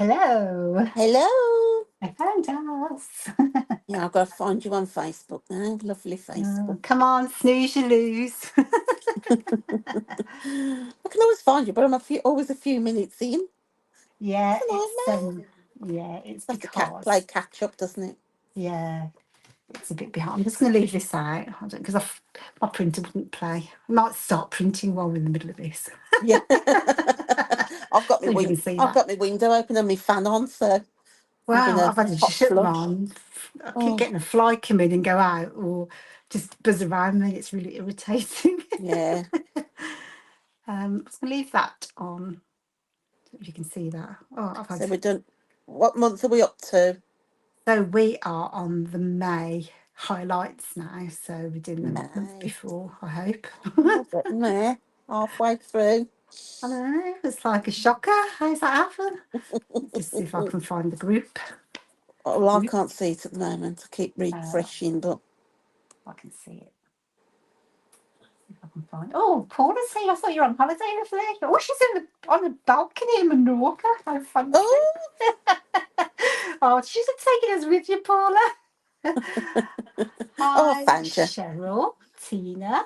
Hello. Hello. I found us. Yeah, I've got to find you on Facebook now. Lovely Oh, Facebook. come on, snooze you lose. I can always find you, but I'm always a few minutes in. yeah, It's a it's nightmare. it's Have to play because catch up, doesn't it? yeah, it's a bit behind. I'm just going to leave this out because my printer wouldn't play. I might start printing while we're in the middle of this. Yeah. So you can see I've that. got my window open and my fan on, so having Wow, a I've had to hot shut them flush. on. I keep Oh, getting a fly come in and go out, or just buzz around me. It's really irritating. yeah. I'm just going to leave that on. If you can see that. Oh, I've So had. we're done. What month are we up to? So we are on the May highlights now. So we're doing the month May. before, I hope. Oh, getting there. Halfway through. I know, it's like a shocker. How's that happen? Just see if I can find the group. Oh, well, I Group. can't see it at the moment. I keep Uh, refreshing, but I can see it. See if I can find. Oh, Paula's here. I thought you were on holiday with me. Oh, she's on the balcony in Menorca. How fancy. oh, Oh, she's taking us with you, Paula. oh, I Hi, found you. Cheryl, Tina,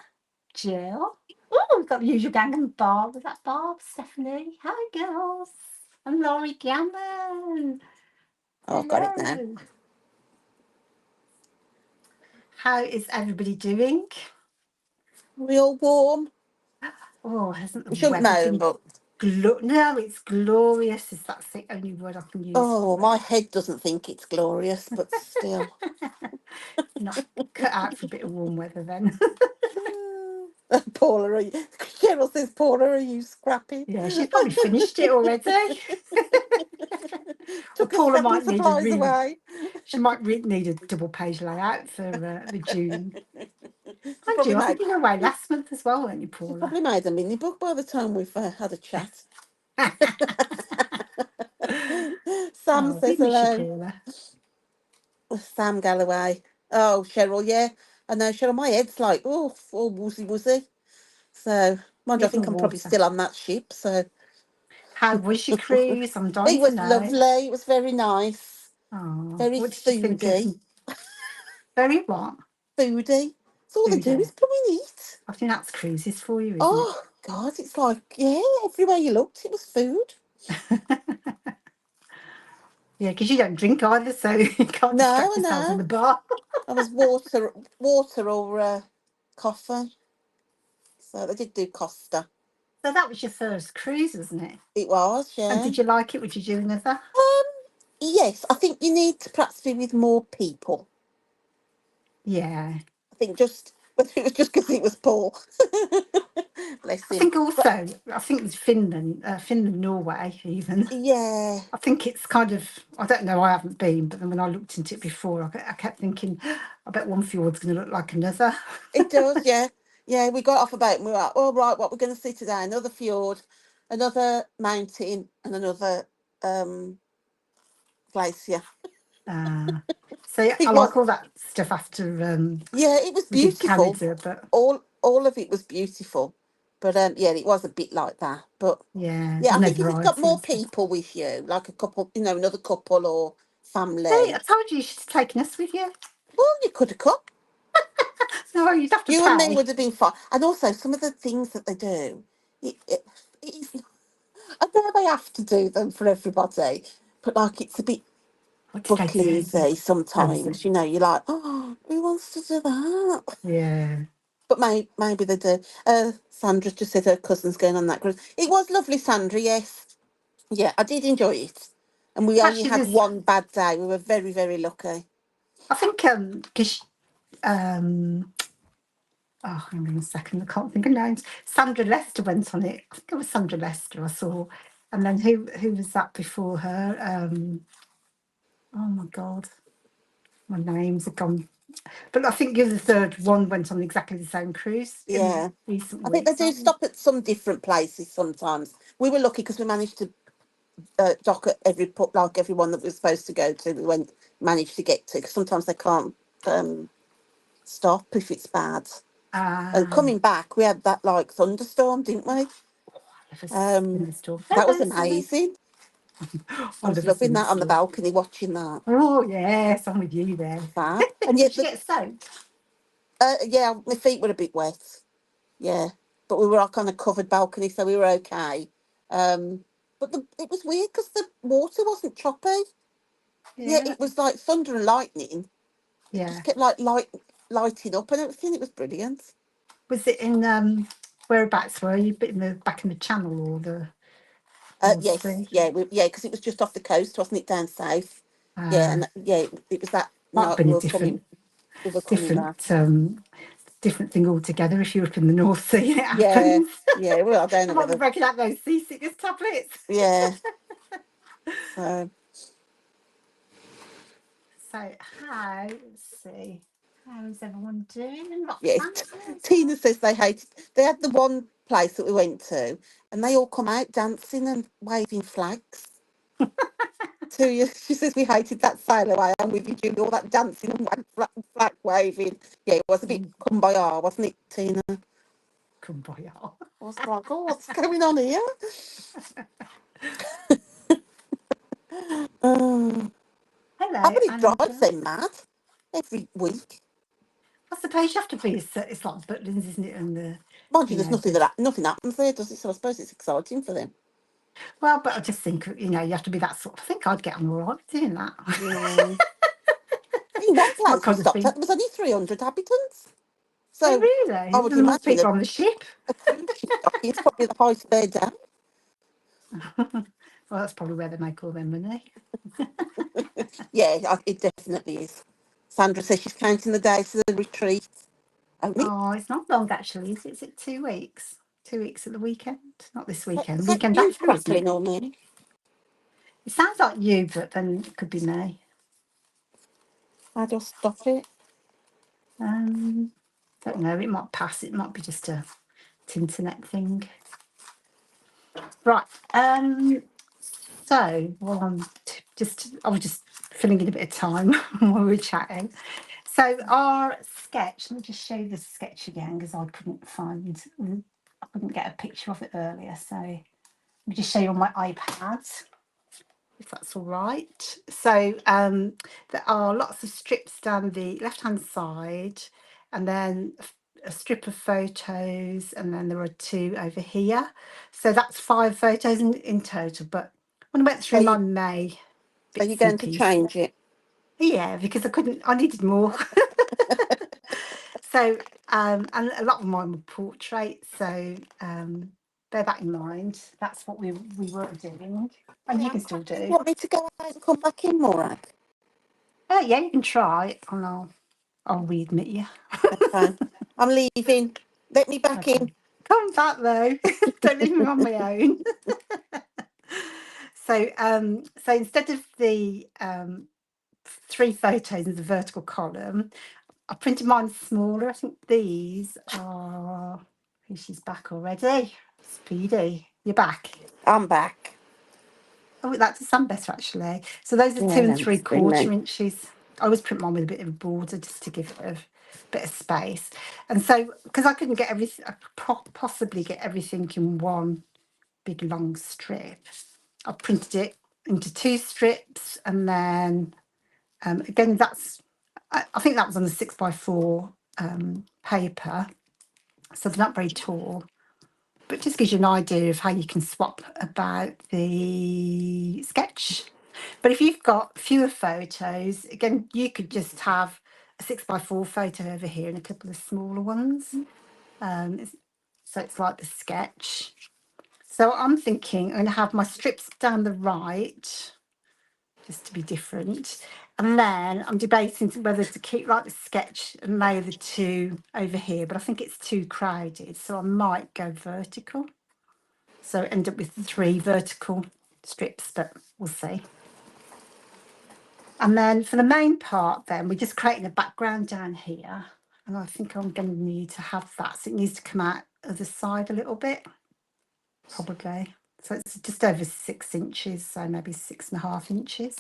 Jill. Oh, we've got the usual gang and Bob. Is that Bob? Stephanie? Hi, girls. And Laurie Gammon. Oh, I've got it now. Hello. How is everybody doing? We all warm. Oh, hasn't the We shouldn't weather moan, been but no, it's glorious. Is that's the only word I can use oh, for it? my head doesn't think it's glorious, but still. You're not cut out for a bit of warm weather then. Paula, Cheryl says, Paula, are you scrappy? Yeah, she's probably finished it already. Well, Took her Paula scrapping might need a supplies really away. She might need a double page layout for the June. She's Mind probably you, I made think you were away last month as well, weren't you, she's Paula? probably made a mini book by the time we've had a chat. Sam Oh, we says miss you, hello. Paula. Sam Galloway. Oh, Cheryl, yeah. I know, Cheryl, my head's like, oh, all woozy woozy. So, mind you, I Need think more I'm probably water. still on that ship. So, How was your cruise? I'm dying it to was know. lovely. It was very nice. Oh, Very what did you think of foodie. very what? Foodie. So all they do Foodie. is blooming eat. I think that's cruises for you, isn't it? Oh, God, it's like, yeah, everywhere you looked, it was food. Yeah, because you don't drink either, so you can't No, distract I yourselves in know. the bar. I was water or coffee. So they did do Costa. So that was your first cruise, wasn't it? It was, And yeah. did you like it? Would you do another? Yes, I think you need to perhaps be with more people. Yeah. I think just whether it was just because it was Paul. Bless I him. think But also, I think it's Finland, Norway, even. yeah, I think it's kind of, I don't know, I haven't been, but then when I looked into it before, I kept thinking, I bet one fjord's going to look like another. it does, yeah. Yeah, we got off about and we were like, oh right, what we're gonna see today, another fjord, another mountain and another glacier. Uh, so yeah, I It was like all that stuff after yeah, it was we did beautiful. Canada, but All of it was beautiful. But yeah, it was a bit like that. But yeah, yeah, there's I no think if you've got variety more and stuff. people with you, like a couple, another couple or Hey, I family, told you should have taken us with you. well, you could have come. No, you'd have to You and me pay. would have been fine. And also, some of the things that they do, it's, I know they have to do them for everybody, but like it's a bit What did they do? buckleysy Oh, is it? sometimes. You're like, oh, who wants to do that? Yeah. But maybe they do. Sandra just said her cousin's going on that cruise. It was lovely, Sandra, yes. Yeah, I did enjoy it. And we only Actually, had there's, one bad day. We were very, very lucky. I think, because oh, hang on a second, I can't think of names. Sandra Lester went on it. I think it was Sandra Lester I saw. And then who was that before her? Oh my God, my names are gone. But I think you're the third one went on exactly the same cruise in Yeah. recent I think they weeks, do aren't you? stop at some different places sometimes. We were lucky because we managed to dock at like everyone that we were supposed to go to. We managed to get to because sometimes they can't stop if it's bad. And Ah, coming back, we had that like thunderstorm, didn't we? I love a Um, thunderstorm. that was Hello, Sally. amazing. I was love a loving that on the sunset. balcony, watching that. Oh yes, I'm with you there. Fab. And Did yet, you get soaked? yeah, my feet were a bit wet. Yeah, but we were like on a covered balcony, so we were okay. But it was weird because the water wasn't choppy. Yeah, Yeah, it was like thunder and lightning. It yeah. just kept lighting up and everything. It was brilliant. Was it in whereabouts were you? Bit in the back in the channel or the North Yes, Sea? yeah, yeah, because it was just off the coast, wasn't it, down south? Yeah, Uh, and yeah, it was that might have night been a different, we were coming back. different, different thing altogether if you're up in the North Sea and it Yeah, happens. yeah, well, I don't I know might be whether, breaking out those seasickness tablets. yeah, so, So how? Let's see. How is everyone doing in yeah. Roxanne? Tina says they had the one place that we went to, and they all come out dancing and waving flags to you. She says we hated that sail away. I'm with you, Julie. All that dancing and flag waving. Yeah, it was a bit kumbaya, wasn't it, Tina? I Kumbaya. was like, oh, what's going on here? Oh, how Hello, many drives Andrew. them mad every week? I suppose you have to be. It's like Butlins, isn't it? And Mind you, you there's know, the nothing happens there, does it? So I suppose it's exciting for them. well, but I just think you have to be that sort. I think I'd get on all right doing that. Yeah. In one It's my place we kind of stopped at, thing. there was only 300 inhabitants. Oh, So I really? would There's more people imagine on the ship. a cruise ship docking is probably the highest third down. Well, that's probably where they make all their money. Yeah, it definitely is. Sandra says she's counting the days to the retreat. Only Oh, it's not long actually. Is it 2 weeks? 2 weeks at the weekend? Not this is weekend. that Weekend you after, isn't it? crackling or me? It sounds like you, but then it could be me. How do I stop it? Don't know. It might pass. It might be just a internet thing. Right. So, well, I was just filling in a bit of time while we were chatting. So, our sketch, let me just show you the sketch again because I couldn't get a picture of it earlier. So, let me just show you on my iPad, if that's all right. So, there are lots of strips down the left hand side, and then a strip of photos, and then there are two over here. So that's 5 photos in total. But when I went through my May Are you bits going and to pieces, change it? yeah, because I needed more. So, and a lot of mine were portraits. So, bear that in mind. That's what we were doing, and you Yeah, I'm can still cracking. Do you do. want me to go out and come back in, Morag? Oh, yeah, you can try, and I'll readmit you. Okay. I'm leaving. Let me back Okay. in. Come back though. Don't leave me on my own. So instead of the 3 photos in the vertical column, I printed mine smaller. I think these are. She's back already. Speedy, you're back. I'm back. Oh, that does sound better actually. So those are Yeah, 2 3/4 then. inches. I always print mine with a bit of a border just to give it a bit of space. And so, because I couldn't get everything, I could possibly get everything in one big long strip, I printed it into 2 strips, and then again, I think that was on the 6x4 paper, so they're not very tall. But it just gives you an idea of how you can swap about the sketch. But if you've got fewer photos, again, you could just have a 6x4 photo over here and a couple of smaller ones. So it's like the sketch. So I'm thinking I'm going to have my strips down the right, just to be different. And then I'm debating whether to keep like the sketch and lay the two over here, but I think it's too crowded. So I might go vertical. So end up with 3 vertical strips, but we'll see. And then for the main part, then we're just creating a background down here. And I think I'm going to need to have that. So it needs to come out of the side a little bit, probably. So it's just over 6 inches, so maybe 6.5 inches.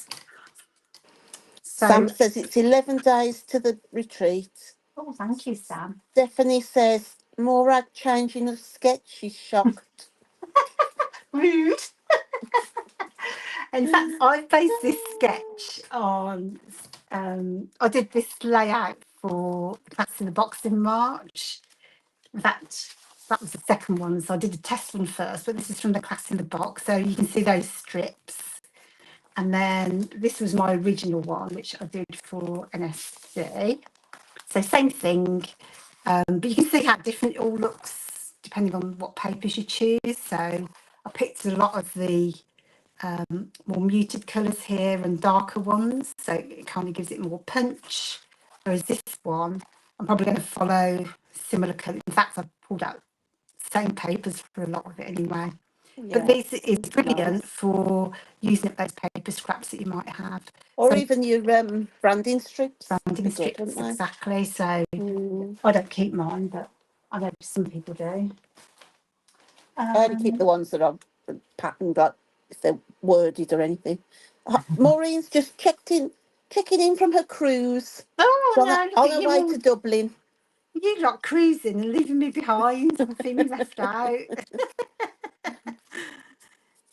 Sam So, says it's 11 days to the retreat. oh, thank you, Sam. Stephanie says Morag changing of sketch. She's shocked. Rude. In fact, I based this sketch on, I did this layout for Class in the Box in March. In fact, that was the second one. So I did a test one first, but this is from the Class in the Box. So you can see those strips. And then this was my original one, which I did for NSC. So same thing, but you can see how different it all looks depending on what papers you choose. So I picked a lot of the more muted colours here and darker ones, so it kind of gives it more punch. Whereas this one, I'm probably going to follow similar colours. In fact, I've pulled out same papers for a lot of it anyway. But Yeah, this is brilliant nice. for using up those paper scraps that you might have. Or So even your branding strips. branding Be good, wouldn't strips, they? exactly. So Mm. I don't keep mine, but I know some people do. I only keep the ones that are patterned, like if they're worded or anything. Maureen's just checking in from her cruise. Oh She's no, look on at her you way all. to Dublin. You lot cruising and leaving me behind, feeling left out.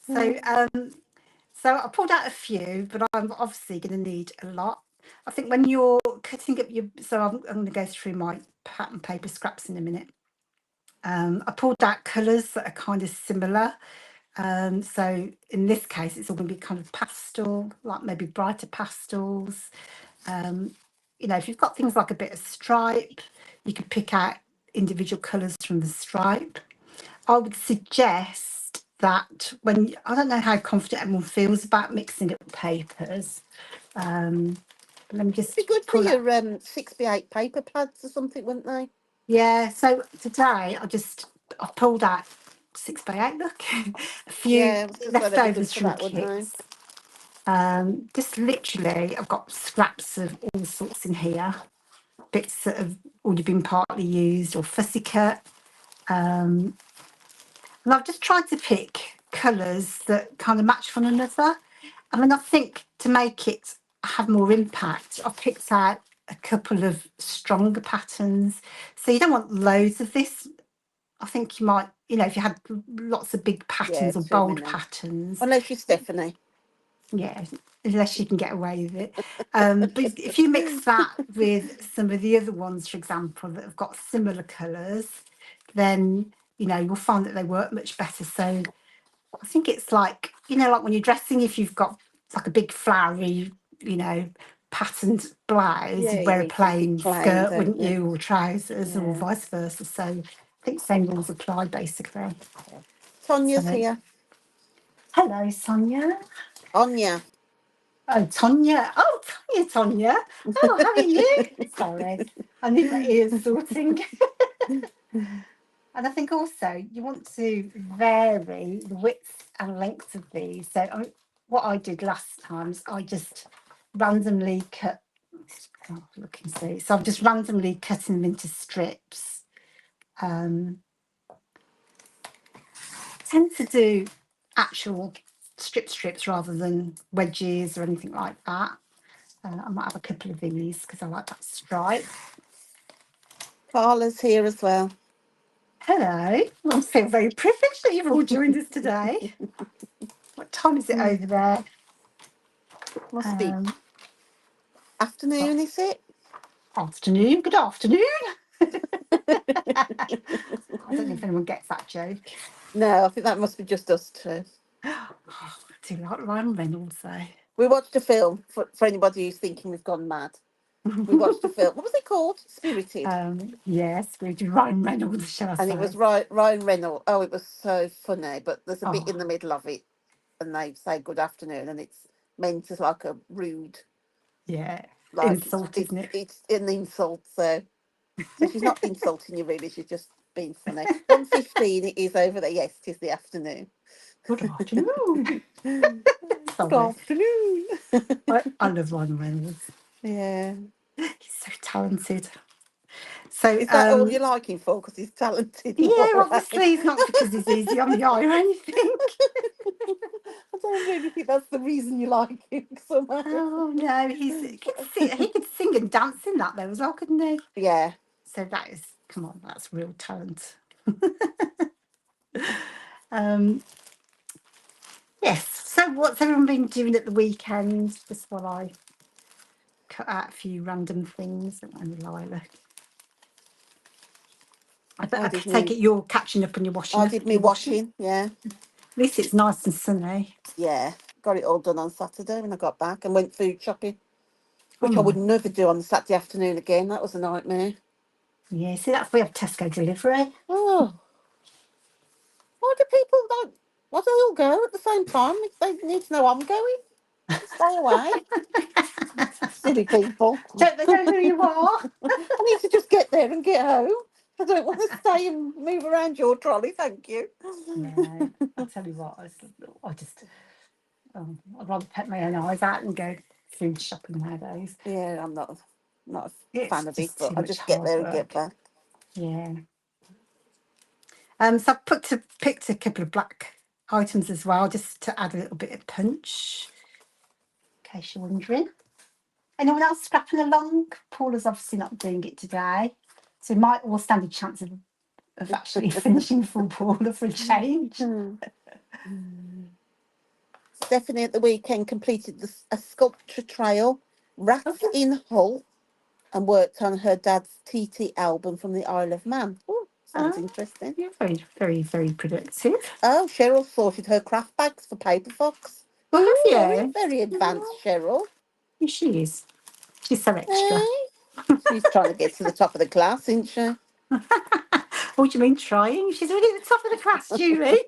So, so I pulled out a few, but I'm obviously going to need a lot. I think when you're cutting up your, so I'm going to go through my pattern paper scraps in a minute. I pulled out colours that are kind of similar. So in this case, it's all going to be kind of pastel, like maybe brighter pastels. You know, if you've got things like a bit of stripe, you could pick out individual colours from the stripe. I would suggest that when, I don't know how confident everyone feels about mixing up papers. Let me just Be good for pull that. your 6x8 paper pads or something, wouldn't they? Yeah, so today I pulled out 6x8, look, a few Yeah, I was going to say they'd be good leftovers for from that, wouldn't they? kits. Just literally, I've got scraps of all sorts in here, bits that have already been partly used or fussy cut. And I've just tried to pick colours that kind of match one another. I mean, I think to make it have more impact, I've picked out a couple of stronger patterns. So you don't want loads of this. I think you might, you know, if you had lots of big Yeah, patterns or too bold many. patterns, Unless you're Stephanie. yeah, unless you can get away with it. But if you mix that with some of the other ones, for example, that have got similar colours, then, you know, you'll find that they work much better. So I think it's like, you know, like when you're dressing, if you've got like a big flowery, you know, patterned blouse, Yeah, you'd wear a you keep it plain plain, skirt, don't wouldn't you? you, or trousers, or Yeah. vice versa. So I think same rules apply basically. Sonia's So here. hello, Sonia. Anya. Oh, Tonya. Oh, Tonya. Oh, how are you? Sorry, I need my ears sorting. And I think also you want to vary the width and length of these. So what I did last time is I just randomly cut, oh, look and see. So I'm just randomly cutting them into strips. I tend to do actual strips rather than wedges or anything like that. I might have a couple of these because I like that stripe. Carla's here as well. Hello. I feel very privileged that you've all joined us today. What time is it over there? Must be afternoon, is it? Afternoon. Good afternoon. I don't know if anyone gets that joke. No, I think that must be just us two. I do like Ryan Reynolds though. We watched a film for anybody who's thinking we've gone mad. We watched a film. What was it called? Spirited. Yes, we do Ryan Reynolds, shall I And it say? was Ryan Reynolds. Oh, it was so funny. But there's a bit in Oh, the middle of it, and they say good afternoon, and it's meant as like a rude, yeah. like Insult, isn't it? it's an insult. So she's not insulting you really. She's just being funny. 1:15 it is over there. Yes, it is the afternoon. Good afternoon. Good Sorry. afternoon. I love Ryan Reynolds. Yeah. He's so talented. So Is that all you're liking for? Because he's talented in yeah, what way? obviously it's not because he's easy on the eye or anything. I don't really think that's the reason you like him so much. Oh no, he could sing and dance in that though as well, couldn't he? Yeah. So that is, come on, that's real talent. um, yes. So So what's everyone been doing at the weekend? Just while I cut out a few random things. And Lilac. I did take me. it you're catching up on your washing. I did me Your washing. washing. Yeah, At least it's nice and sunny. yeah. Got it all done on Saturday when I got back and went food shopping, Oh which I would my. never do on the Saturday afternoon again. That was a nightmare. Yeah, see, that's we have Tesco delivery. Oh, why do people like? Why do they all go at the same time? If they need to know I'm going, stay away. Silly people. Don't they know who you are? I need to just get there and get home. I don't want to stay and move around your trolley, thank you. No, I'll tell you what, I just, I'd rather pet my own eyes out and go food shopping nowadays. Yeah, I'm not a It's fan of it, just but too I much just get hard there and get work. back. Yeah. So I picked a couple of black items as well, just to add a little bit of punch, in case you're wondering. Anyone else scrapping along? Paula's obviously not doing it today, so we might all stand a chance of actually finishing full Paula for a change. Stephanie at the weekend completed a sculpture trail, Rats in Hull, and worked on her dad's TT album from the Isle of Man. Oh, sounds interesting. Yeah, very, very, very productive. Oh, Cheryl sorted her craft bags for Paper Fox. Well, Ooh, have you? very advanced, Cheryl. Yeah, she is. She's so extra. Hey? She's trying to get to the top of the class, isn't she? What do you mean trying? She's already at the top of the class, Julie.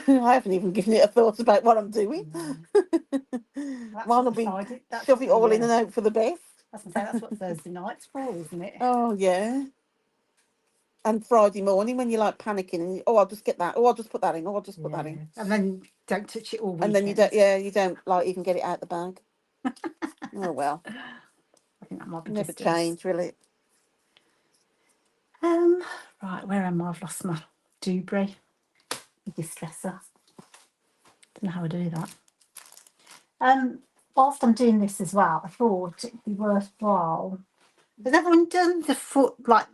I haven't even given it a thought about what I'm doing. That's Mine what will the be Friday. That's shove what it all in the. and hope for the best. I was gonna say that's what Thursday night's for, isn't it? Oh, yeah. And Friday morning when you're like panicking and I'll just get that. Oh, I'll just put that in. Oh, I'll just put that in. And then don't touch it all weekend. And then you don't like even get it out the bag. Oh well, I think that might be never just us. change, will it? Right, where am I? I've lost my doobry. Distresser. Don't know how I do that. Whilst I'm doing this as well, I thought it'd be worthwhile. Has everyone done the foot like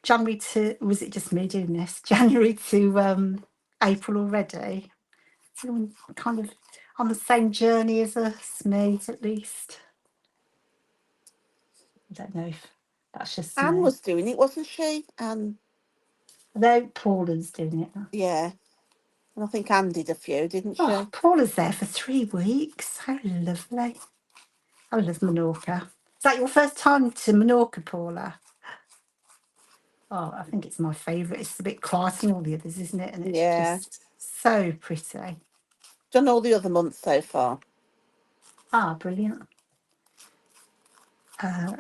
January to? Was it just me doing this? January to April already? Is everyone kind of on the same journey as us, me at least? I don't know if that's just Anne me. was doing it, wasn't she? And Although Paula's doing it. yeah, and I think Anne did a few, didn't she? Oh, Paula's there for 3 weeks. How lovely. I love Menorca. Is that your first time to Menorca, Paula? Oh, I think it's my favourite. It's a bit quiet in all the others, isn't it? And it's just so pretty. Done all the other months so far. Ah, brilliant.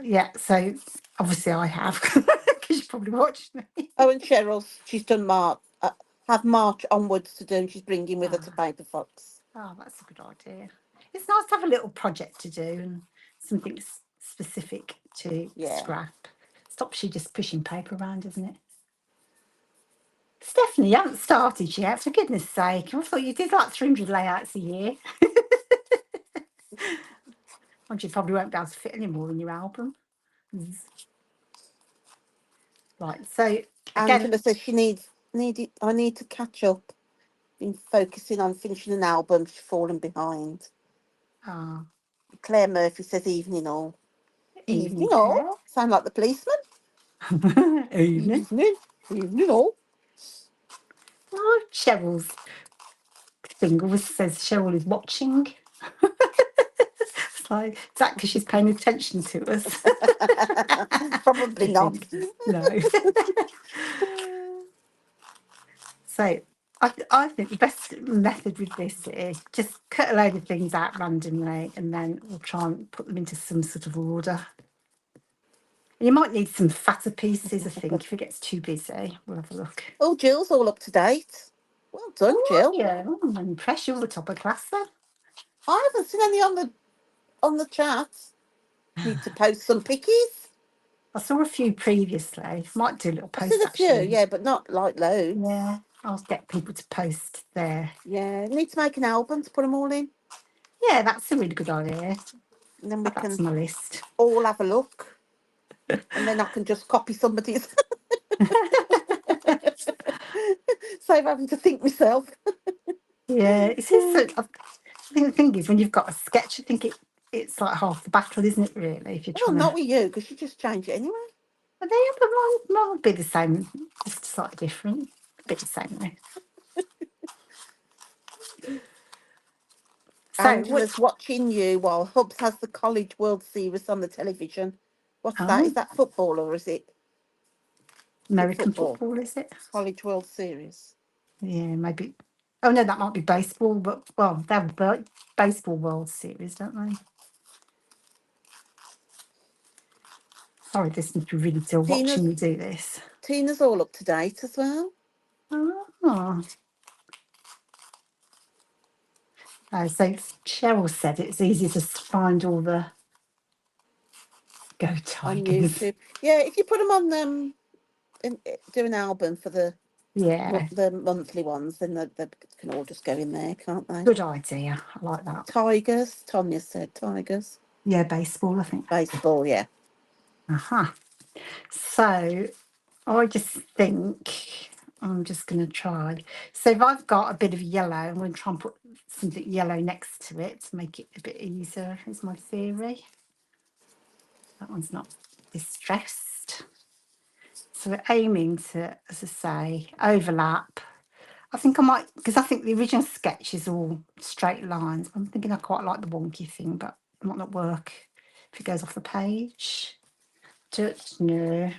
Yeah, so obviously I have, because you probably watched me. Oh, and she's done March. Have March onwards to do, and she's bringing with her to Paper Fox. Oh, that's a good idea. It's nice to have a little project to do and something specific to scrap. Stops you just pushing paper around, doesn't it? Stephanie, you haven't started yet, for goodness sake. I thought you did like 300 layouts a year. And you probably won't be able to fit any more in your album. Right, so again, Angela says she I need to catch up. Been focusing on finishing an album. She's fallen behind. Claire Murphy says evening all. Evening all? Sound like the policeman. Evening all. Oh, Cheryl's finger says Cheryl is watching. It's like, is that because she's paying attention to us? Probably not. No. So I think the best method with this is just cut a load of things out randomly and then we'll try and put them into some sort of order. You might need some fatter pieces, I think, if it gets too busy. We'll have a look. Oh, Jill's all up to date. Well done, Jill. Yeah, I'm impressed. You're the top of class then. I haven't seen any on the chat. Need to post some pickies. I saw a few previously. Might do a little post. I see a few, yeah, but not like loads. Yeah, I'll get people to post there. Yeah, need to make an album to put them all in. Yeah, that's a really good idea. And then we can my list. All have a look. And then I can just copy somebody's. Save having to think myself. Yeah, it's just so, I think the thing is when you've got a sketch, I think it's like half the battle, isn't it? Really, if you're Well, trying to. not with you, because you just change it anyway. But they but mine will be the same, just slightly different. A bit the same though. So which Angela's watching you while Hubs has the College World Series on the television. What's that? Is oh that football or is it American football? football is it? College World Series. Yeah, maybe. Oh no, that might be baseball. But well, they have baseball World Series, don't they? Sorry, listeners, to really still Tina's watching me do this. Tina's all up to date as well. Oh. So Cheryl said it's easy to find all the Go On Tigers. YouTube. Yeah, if you put them on do an album for Yeah, the monthly ones, then they can all just go in there, can't they? good idea. I like that. Tigers, Tonya said Tigers. Yeah, baseball, I think. Baseball, yeah. Uh-huh. So I just think I'm just going to try. So if I've got a bit of yellow, I'm going to try and put something yellow next to it to make it a bit easier, is my theory. That one's not distressed. So we're aiming to, as I say, overlap. I think I might, because I think the original sketch is all straight lines. I'm thinking I quite like the wonky thing, but it might not work if it goes off the page. Just no.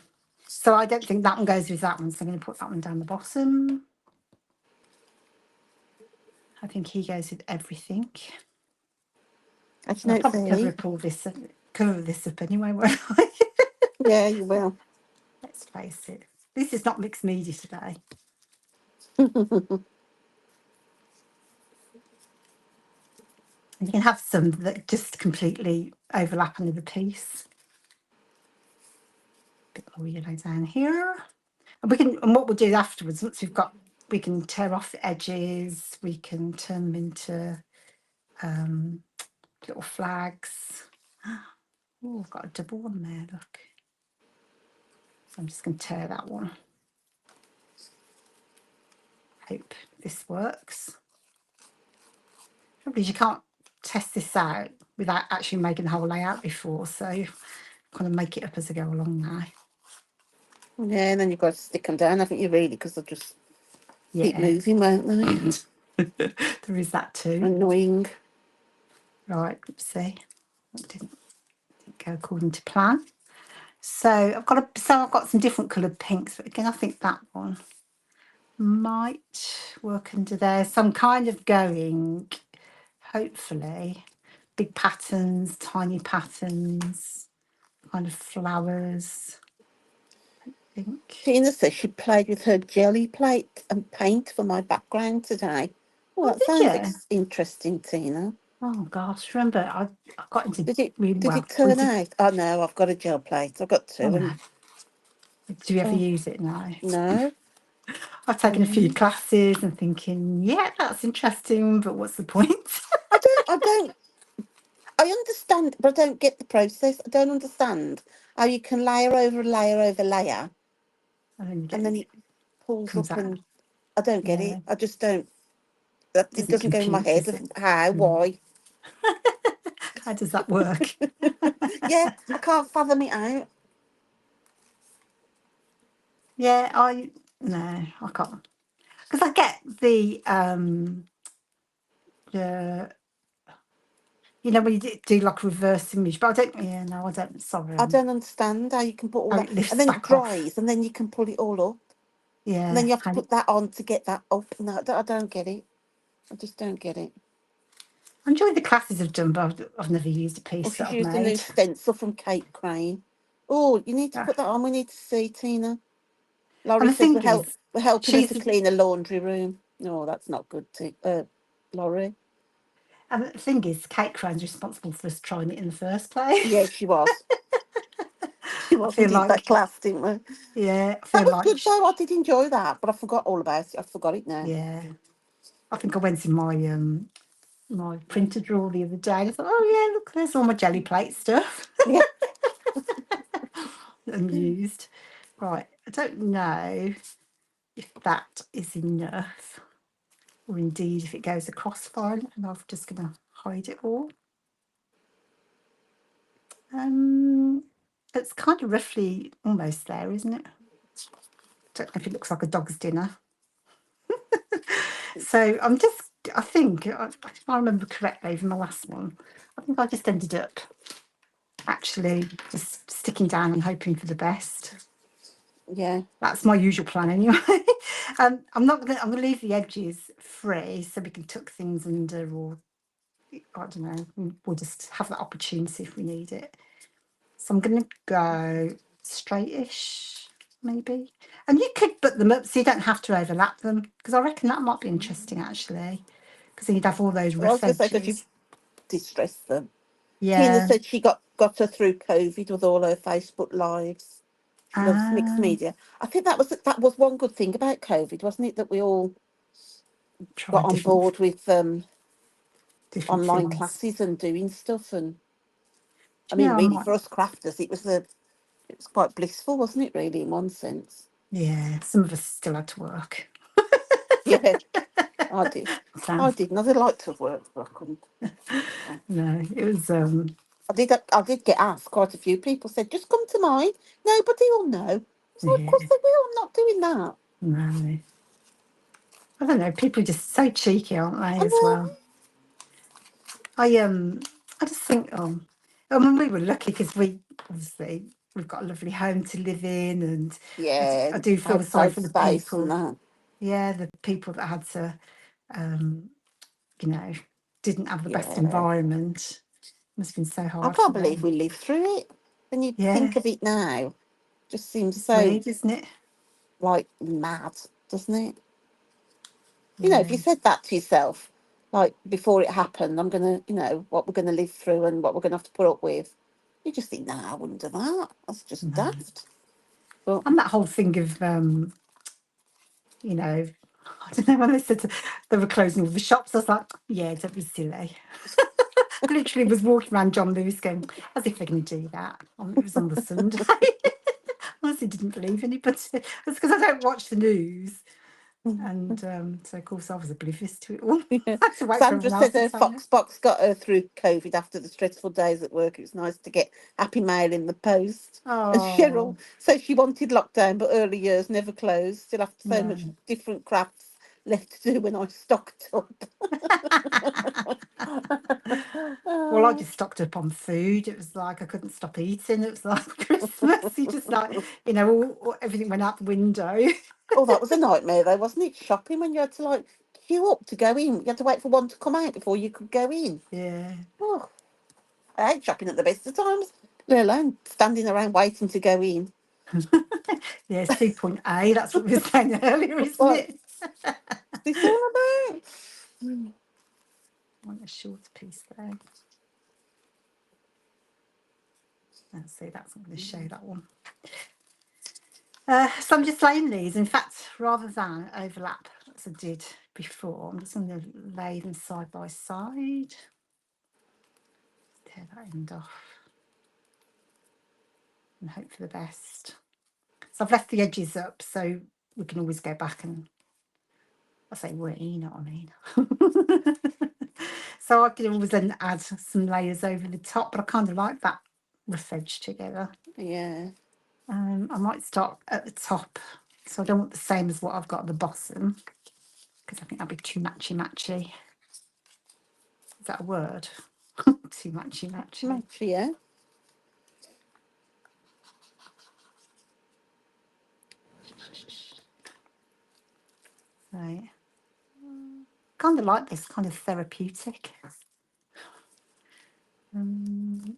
So I don't think that one goes with that one, so I'm going to put that one down the bottom. I think he goes with everything. Actually, I'll no, probably cover this up anyway, won't I? yeah, you will. Let's face it. This is not mixed media today. You can have some that just completely overlap another piece. A bit more yellow down here. And what we'll do afterwards, once we can tear off the edges, we can turn them into little flags. Oh, I've got a double one there, look. So I'm just going to tear that one. Hope this works. Probably you can't test this out without actually making the whole layout before, so kind of make it up as I go along now. Yeah, and then you've got to stick them down, haven't you, really? Because they'll just keep moving, won't they? There is that too. Annoying. Right, let's see. That didn't go according to plan. So I've got some different coloured pinks, but again, I think that one might work under there. So I'm kind of going, hopefully, big patterns, tiny patterns, kind of flowers. I think. Tina says she played with her jelly plate and paint for my background today. Well, that Did sounds you? interesting, Tina. Oh gosh, remember I got into Did it really did well. it turn out? Oh no, I've got a gel plate. I've got two. Oh no. And Do you ever oh, use it now? no. I've taken a few classes and thinking, yeah, that's interesting, but what's the point? I understand, but I don't get the process. I don't understand how you can layer over layer over layer And then you and get then it pulls comes up out. and I don't get Yeah, it. I just don't. It doesn't doesn't go in my compute, head does of it? how, why. How does that work? Yeah, I can't fathom it out. Yeah, I can't because I get the when you do like a reverse image, but I don't. Yeah, no, I don't. Sorry, I don't understand how you can put all how that, it and lifts then it back off. dries, and then you can pull it all up, and then Yeah, you have to put that on to get that up. No, I don't get it. I just don't get it. I enjoy the classes I've done, but I've never used a Oh, piece that she's I've used a new made. stencil from Kate Crane. Oh, you need to Yeah. put that on. We need to see, Tina. And Laurie the says thing is, we're helping her she's to clean a laundry room. No, that's not good, Laurie. and the thing is, Kate Crane's responsible for us trying it in the first place. Yeah, she was. She I was. We feel did that like, class, didn't we? yeah, I That feel was like, good though. I did enjoy that, but I forgot all about it. I forgot it now. yeah, I think I went in my printer drawer the other day. And I thought, oh yeah, look, there's all my jelly plate stuff Yeah. unused. Right, I don't know if that is enough. or indeed if it goes across fine, and I'm just going to hide it all. It's kind of roughly almost there, isn't it? Don't know if it looks like a dog's dinner. So I think, if I remember correctly from the last one, I think I just ended up actually just sticking down and hoping for the best. Yeah. That's my usual plan anyway. I'm gonna leave the edges free so we can tuck things under, or I don't know, we'll just have that opportunity if we need it. So I'm gonna go straightish, maybe. And you could put them up so you don't have to overlap them, because I reckon that might be interesting actually, because then you'd have all those Well, I was rough going to say, because you edges. distress them. Tina Yeah. said she got her through COVID with all her Facebook lives. She loves mixed media. I think that was one good thing about COVID, wasn't it? That we all Try got on board with different online things. classes and doing stuff. And I Do you mean, know, I really, might, for us crafters, it was quite blissful, wasn't it? Really, in one sense. yeah, some of us still had to work. Yeah, I did. So, I didn't. I'd like to have worked, but I couldn't. no, it was I did get asked. Quite a few people said, "Just come to mine. Nobody will know." I was like, "Of yeah, course they will. I'm not doing that." no. I don't know, people are just so cheeky, aren't they, I as know. well? I just think, I mean, we were lucky because we've got a lovely home to live in, and Yeah, I do feel sorry outside for the space and people. that. Yeah, the people that had to, you know, didn't have the best Yeah, environment. Must have been so I hard for can't believe them. we lived through it. When you Yeah, think of it now, just seems it's so weird, isn't it? like mad, doesn't it? You know, if Yeah, you said that to yourself, like before it happened, I'm gonna, what we're gonna live through and what we're gonna have to put up with, you just think, nah, I wouldn't do that. That's just no. daft. But And that whole thing of, you know, I don't know, when they said they were closing all the shops, I was like, yeah, don't be silly. I literally was walking around John Lewis going, as if they're going to do that. It was on the Sunday. Honestly, didn't believe anybody. It's because I don't watch the news. And so, of course, I was oblivious to it all. I had to wait for Sandra everyone else said to her tell me. Fox box got her through COVID after the stressful days at work. It was nice to get happy mail in the post. And Oh, Cheryl said she wanted lockdown, but early years never closed. Still have so much no. different crafts left to do when I stocked up. Well, I just stocked up on food. It was like I couldn't stop eating. It was like Christmas. You just like, everything went out the window. Oh, that was a nightmare though, wasn't it? Shopping when you had to like queue up to go in. You had to wait for one to come out before you could go in. Yeah. Oh, I hate shopping at the best of times, let alone standing around waiting to go in. Yeah, 2.A. That's what we were saying earlier, isn't What it? this all about? I want a shorter piece there. Let's see, that's not going to show that one. So I'm just laying these. In fact, rather than overlap as I did before, I'm just going to lay them side by side. Tear that end off and hope for the best. So I've left the edges up so we can always go back and, I say we, you know what I mean. So I can always then add some layers over the top, but I kind of like that rough edge together. Yeah. I might start at the top, so I don't want the same as what I've got at the bottom, because I think that'd be too matchy. Is that a word? Too matchy. Yeah. Right. Kind of like this, kind of therapeutic. Bit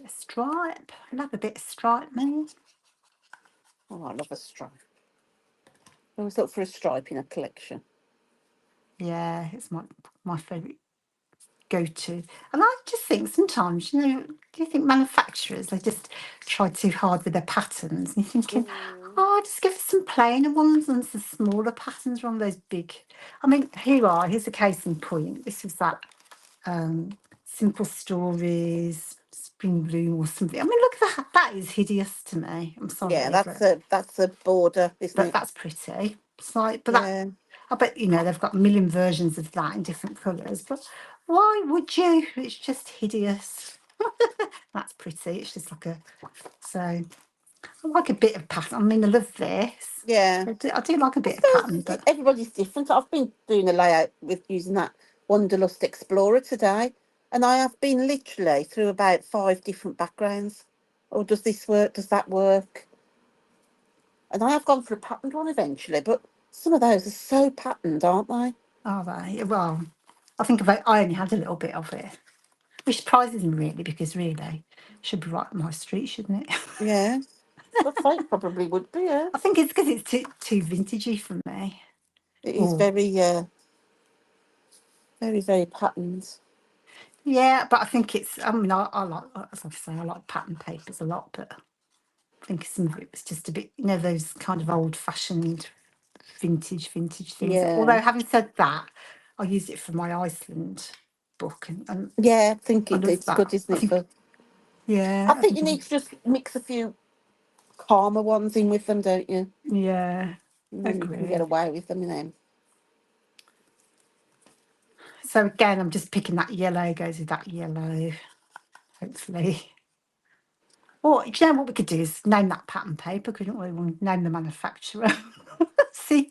of stripe. I love a bit of stripe, man. Oh, I love a stripe. I always look for a stripe in a collection. Yeah, it's my favourite go-to. And I just think sometimes, do you think manufacturers, they just try too hard with their patterns? And you're thinking, oh, just give us some plainer ones and some smaller patterns on those big. I mean, here's a case in point. This was that Simple Stories, Spring Bloom or something. I mean, look at that. That is hideous to me. I'm Yeah, sorry, that's a border, isn't but it? that's pretty. It's like, but that Yeah. I bet, you know, they've got a million versions of that in different colours, but why would you? It's just hideous. That's pretty. It's just like so I like a bit of pattern. I mean, I love this. Yeah. I do like a bit of So pattern, but everybody's different. I've been doing a layout with using that Wanderlust Explorer today, and I have been literally through about 5 different backgrounds. Oh, does this work? Does that work? And I have gone for a patterned one eventually, but some of those are so patterned, aren't they? are they? Well, I think I only had a little bit of it, which surprises me really, because really it should be right up my street, shouldn't it? Yeah. I think probably would be, yeah. I think it's because it's too vintagey for me. It is very, very, very patterned. Yeah, but I think it's. I mean, I like, as I say, I like pattern papers a lot, but I think some of it was just a bit, you know, those kind of old-fashioned vintage things. Yeah. Although, having said that, I use it for my Iceland book, and Yeah, I think I love it's good, that. isn't I it? think, I yeah, I think you think, need to just mix a few calmer ones in with them, don't you? yeah, And then you can get agree. away with them, So again, I'm just picking that yellow. Goes with that yellow, hopefully. Or do you know what we could do is name that pattern paper, couldn't we? We'll name the manufacturer. see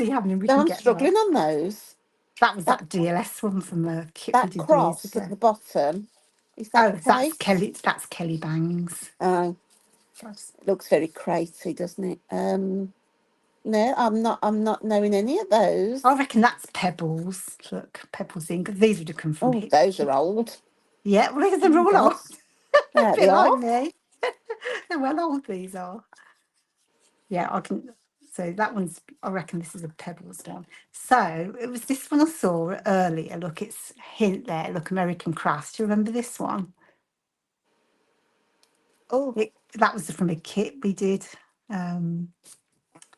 how many we Now can I'm get right. struggling on those. That was That that DLS one from the kit we that did years cross ago. at the bottom, is that Oh, that's crate? Kelly. That's Kelly Bangs. Oh, That's, it looks very cratey, doesn't it? No, I'm not knowing any of those. I reckon that's Pebbles. Look, Pebbles Ink. These would have come from Oh, Hit. those are old. Yeah, well, look at Oh them my all God. old. They're A out bit the like arse. me. They're well old. These are. Yeah, I can. So that one's. I reckon this is a Pebbles one. So it was this one I saw earlier. Look, it's hint there. Look, American Crafts. Do you remember this one? Oh, That was from a kit we did.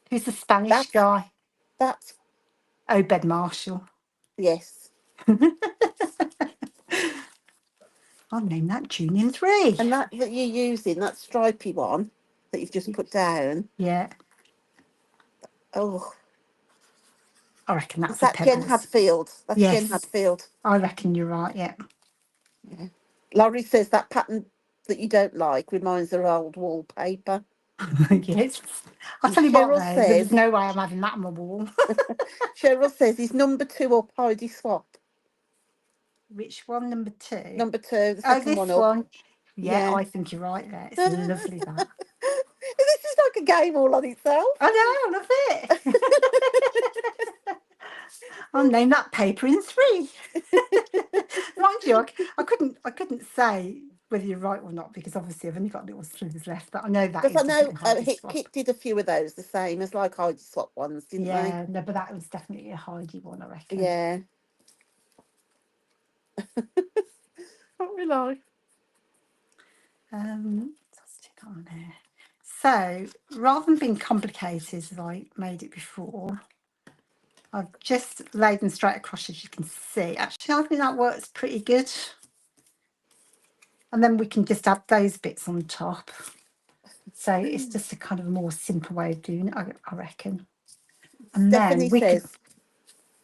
Who's the Spanish that's guy? that's Obed Marshall. yes. I'll name that Junior 3. And that you're using, that stripy one that you've just put down. Yeah, Oh, I reckon is that's a that Jen Pebbles. Hadfield? That's Jen Yes, Hadfield. I reckon you're right. Yeah. Yeah. Laurie says that pattern that you don't like reminds her of old wallpaper. Yes. I'll And tell you what, though, there's Cheryl no way I'm having that on my wall. says he's number 2 up Heidi Swap. Which one, number 2? Number 2, the Oh, second one this up. one. Yeah, Yeah. I think you're right there. It's This lovely, that. is like a game all on itself. I know, I love it. I'll name that paper in 3. Mind you, I couldn't say whether you're right or not, because obviously I've only got little slivers left, but I know that Because is I know definitely Heidi Swap. Kit did a few of those, the same as like Heidi Swap ones, didn't they? Yeah, no, but that was definitely a Heidi one, I reckon. Yeah. Not really. Let's stick on there. So rather than being complicated as I made it before, I've just laid them straight across, as you can see. Actually, I think that works pretty good. And then we can just add those bits on top. So it's just a kind of a more simple way of doing it, I reckon. And Stephanie then we could. says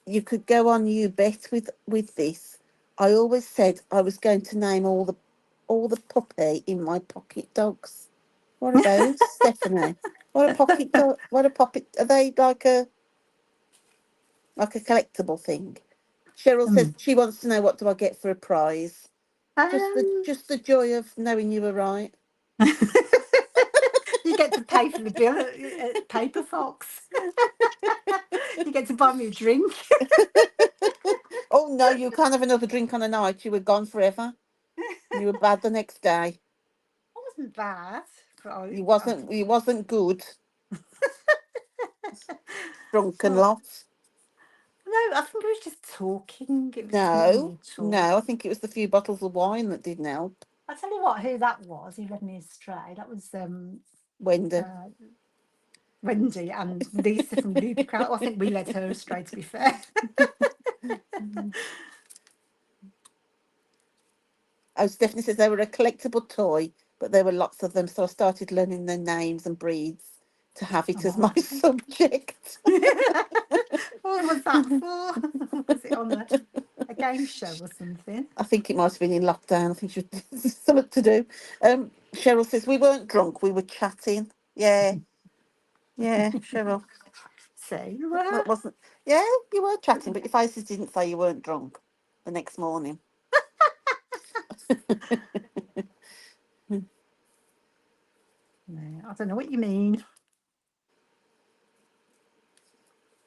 you could go on You Bet with this. I always said I was going to name all the puppy in my pocket dogs. What are those, Stephanie? What a pocket dog? What a pocket? Are they like a collectible thing? Cheryl says she wants to know, what do I get for a prize? Just the joy of knowing you were right. You get to pay for the bill at Paper Fox. You get to buy me a drink. Oh no, you can't have another drink on a night. You were gone forever. You were bad the next day. It wasn't bad. But You wasn't good. Drunken so, lot. no, I think it was just talking. It was just No, normal talk. no, I think it was the few bottles of wine that didn't help. I'll tell you what, who that was. He led me astray. That was Wendy. Wendy and Lisa from Lubicrat. I think we led her astray, to be fair. Oh, Stephanie says they were a collectible toy, but there were lots of them, so I started learning their names and breeds to have it as my subject. What was that for? Was it on a game show or something? I think it might have been in lockdown. I think she was something to do. Cheryl says we weren't drunk, we were chatting. Yeah, yeah, Cheryl. So you Well, were. it wasn't. Yeah, you were chatting, but your faces didn't say you weren't drunk the next morning. No, I don't know what you mean.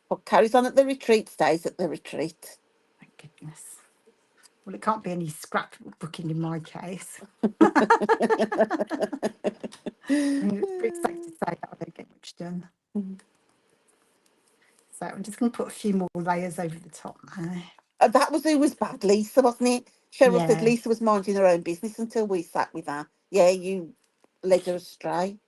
What carries on at the retreat stays at the retreat. Thank goodness. Well, it can't be any scrapbooking in my case. It's safe to say that I don't get much done. So I'm just going to put a few more layers over the top now. That was who was bad, Lisa, wasn't it? Cheryl said Yeah. Lisa was minding her own business until we sat with her. Yeah, you led her astray.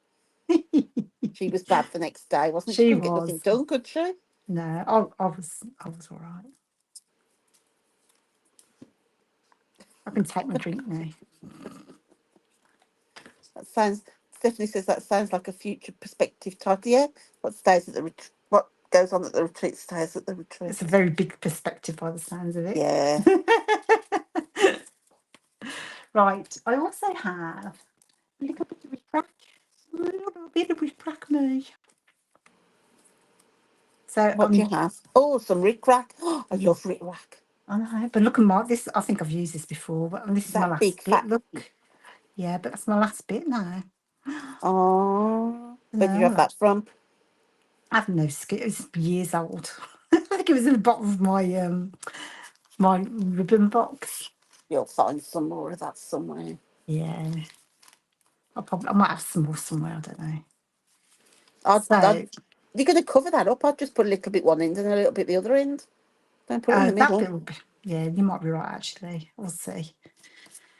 She was bad the next day, wasn't she? She Couldn't get was. nothing done, could she? No, I was all right. I can take my drink now. That sounds. Stephanie says that sounds like a future perspective title. Yeah, what stays at the what goes on at the retreat stays at the retreat. It's a very big perspective by the sounds of it. Yeah. Right. I also have a little bit of refract. A little bit of refract me. So What do you have? Oh, some Rick Rack. Oh, I love Rick Rack. I know, but look at my this. I think I've used this before, but this is my That last big bit. fat. Look, yeah, but that's my last bit now. Oh, where did you have No, that from? I have no skill. It's years old. I think it was in the bottom of my ribbon box. You'll find some more of that somewhere. Yeah, I might have some more somewhere. I don't know. You're going to cover that up. I'd just put a little bit one end and a little bit the other end. Don't put it in the that middle. bit will be, yeah, you might be right actually. We'll see.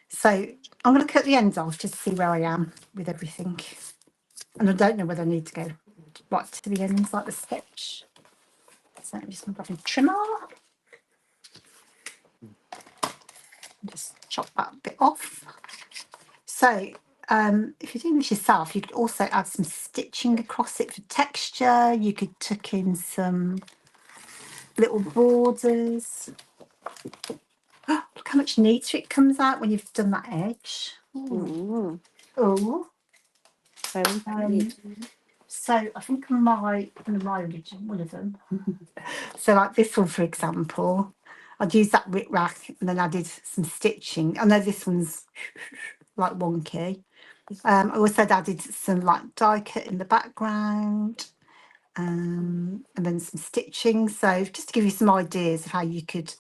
So I'm going to cut the ends off just to see where I am with everything, and I don't know whether I need to go right to the ends like the sketch. So I'm just going to grab a trimmer. Just chop that bit off. So if you're doing this yourself, you could also add some stitching across it for texture. You could tuck in some little borders. Look how much neater it comes out when you've done that edge. Mm. Oh, Very pretty. so I think my original, one of them. So like this one, for example, I'd use that Rick Rack and then added some stitching. I know this one's like wonky. I also added some like die cut in the background, and then some stitching. So just to give you some ideas of how you could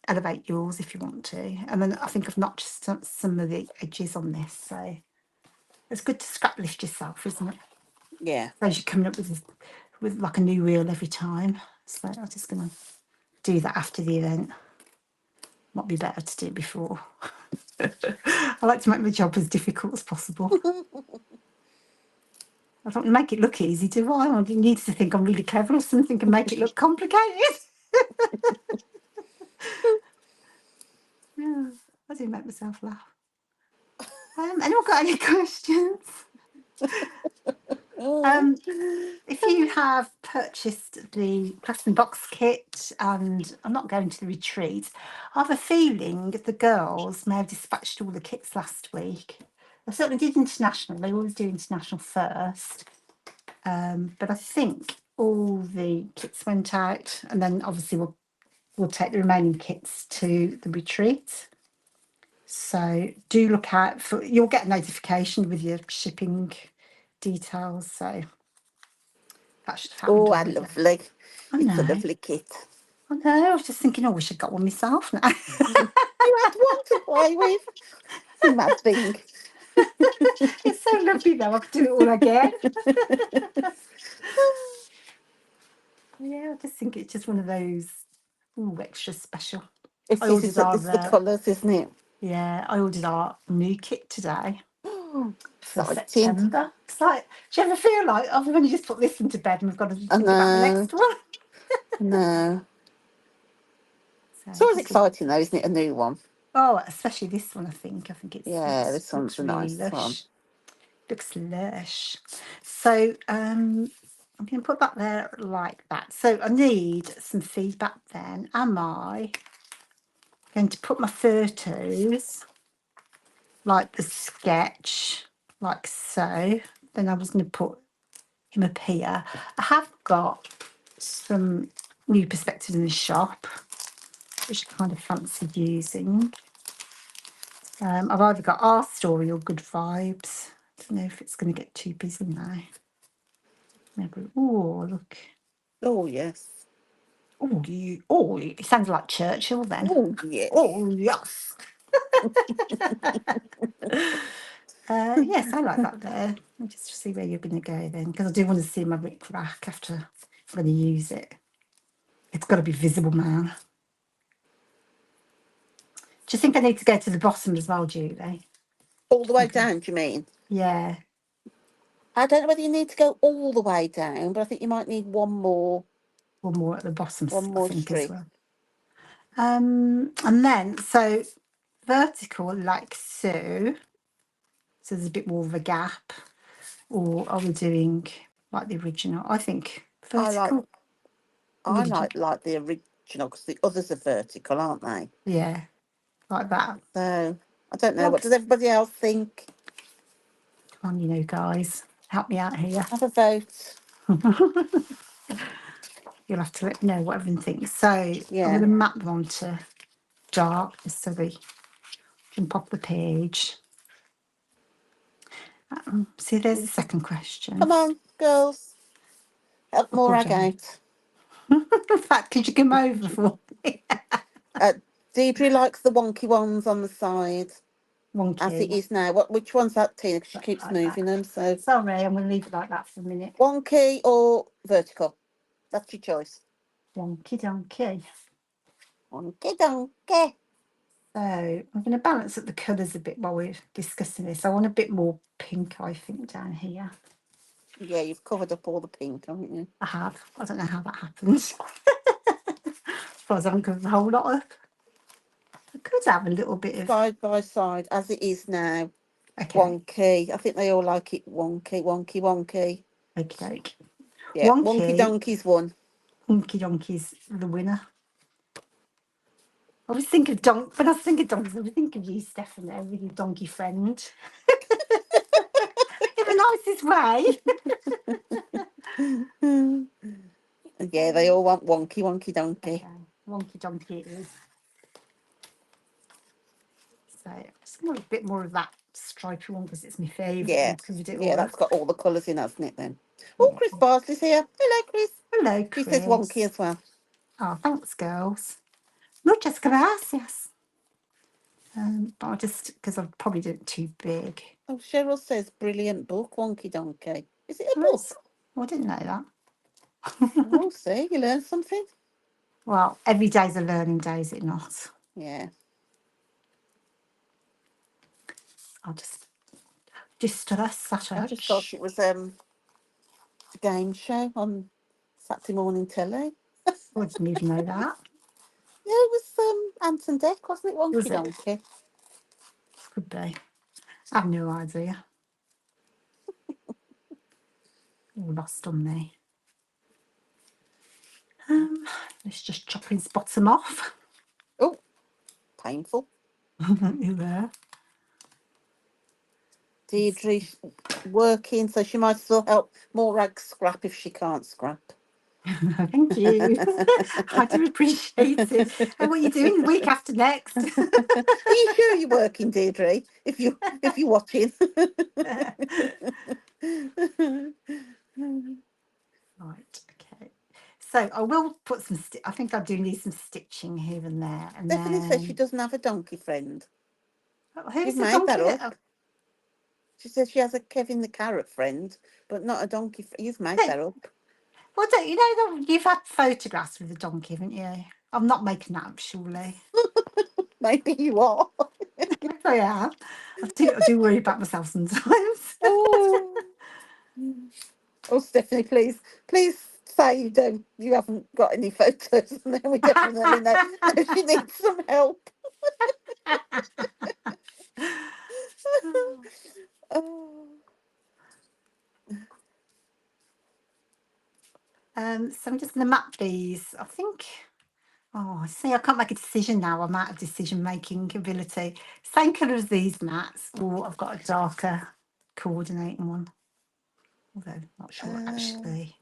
elevate yours if you want to. And then I think I've notched some of the edges on this. So it's good to scrap lift yourself, isn't it? Yeah. So you're coming up with like a new reel every time. So I'm just going to do that after the event. Might be better to do it before. I like to make my job as difficult as possible. I don't make it look easy, do I? I need to think I'm really clever or something and make it look complicated. Yeah, I do make myself laugh. Anyone got any questions? If you have purchased the Craftsman box kit and I'm not going to the retreat, I have a feeling the girls may have dispatched all the kits last week. I certainly did international. They always do international first. But I think all the kits went out, and then obviously we'll take the remaining kits to the retreat. So do look out for, you'll get a notification with your shipping details. So that should have happened. Oh, I lovely. It's a lovely kit. I know. I was just thinking, I wish I'd got one myself now. You had one to play with. It's a mad thing. It's so lovely though. I could do it all again. Yeah, I just think it's just one of those extra special. It's the colours, isn't it? Yeah, I ordered our new kit today for Exciting. September. It's like, do you ever feel like, oh, we've only just put this into bed and we've got to think about the next one? No. So It's always exciting though, isn't it? A new one. Oh, especially this one, I think. It's this one's a nice one. Looks lush. So I'm going to put that there like that. So I need some feedback then. Am I going to put my photos like the sketch, like so? Then I was going to put him up here. I have got some new perspectives in the shop, which I kind of fancied using. I've either got Our Story or Good Vibes. I don't know if it's going to get too busy now. Maybe. Oh, look. Oh, yes. Oh, it sounds like Churchill then. Oh, yes. Oh, yes. Yes, I like that there. I'll just see where you're going to go then, because I do want to see my Rick Rack after I'm going to use it. It's got to be visible, man. Do you think I need to go to the bottom as well, Julie? All the way down, do you mean? Yeah. I don't know whether you need to go all the way down, but I think you might need one more More at the bottom, One I more think, as streak. well. And then, so vertical, like so. So there's a bit more of a gap. Or are we doing like the original? I think vertical. I like the original because the others are vertical, aren't they? Yeah, like that. So I don't know. What does everybody else think? Come on, you know, guys, help me out here. Have a vote. You'll have to let me know what everyone thinks. So I'm Yeah. going to map them onto dark just so we can pop the page. See, there's the second question. Come on, girls. Help Morag out. In fact, could you come over for me? Deirdre likes the wonky ones on the side. Wonky. As it is now. Which one's that, Tina? Because she keeps Like moving them. So sorry, I'm going to leave it like that for a minute. wonky or vertical? That's your choice. Wonky donkey. Wonky donkey. So I'm going to balance up the colours a bit while we're discussing this. I want a bit more pink, I think, down here. Yeah, you've covered up all the pink, haven't you? I have. I don't know how that happens. As far as I haven't covered the whole lot up. I could have a little bit of... Side by side, as it is now. Okay. Wonky. I think they all like it wonky, wonky, wonky. Okay. Yeah, wonky donkey's won. Wonky donkey's the winner. I was thinking of when I was thinking donkeys, I was thinking of you, Stephanie, with your donkey friend. In the nicest way. Yeah, they all want wonky, wonky donkey. Okay. Wonky donkey it is. So I'm just going to have a bit more of that stripy one because it's my favourite. Yeah, Yeah, that's got all the colours in, hasn't it then? Oh, Chris Barsley's here. Hello, Chris. Hello, Chris. She says wonky as well. Oh, thanks, girls. Muchas gracias. But I just, because I've probably done it too big. Oh, Cheryl says brilliant book, Wonky Donkey. Is it a book? Oh, I didn't know that. Oh, see, you learned something. Well, every day's a learning day, is it not? Yeah. I'll just distress that. I just thought it was a game show on Saturday morning telly. I didn't even know that. Yeah, it was Ant and Dec, wasn't it? Wonky Was it? Donkey. Could be. I have no idea. All lost on me. Let's just chop his bottom off. Oh, painful. Yeah. Deirdre's working, so she might still help Morag scrap if she can't scrap. Thank you. I do appreciate it. And what are you doing the week after next? Are you sure you're working, Deirdre? If you're watching. Right. Okay. So I will put some. I think I do need some stitching here and there. And Stephanie then says she doesn't have a donkey friend. who's You've the made that donkey? up. She says she has a Kevin the Carrot friend, but not a donkey. You've made that up. Well, don't you know that you've had photographs with the donkey, haven't you? I'm not making that up, surely. Maybe you are. Yes, I am. I do worry about myself sometimes. Oh, Stephanie, please say you haven't got any photos, and then we definitely know she needs some help. Oh. So I'm just going to map these. I think. Oh, see, I can't make a decision now. I'm out of decision-making ability. Same colour as these mats, or I've got a darker coordinating one. Although, not sure actually.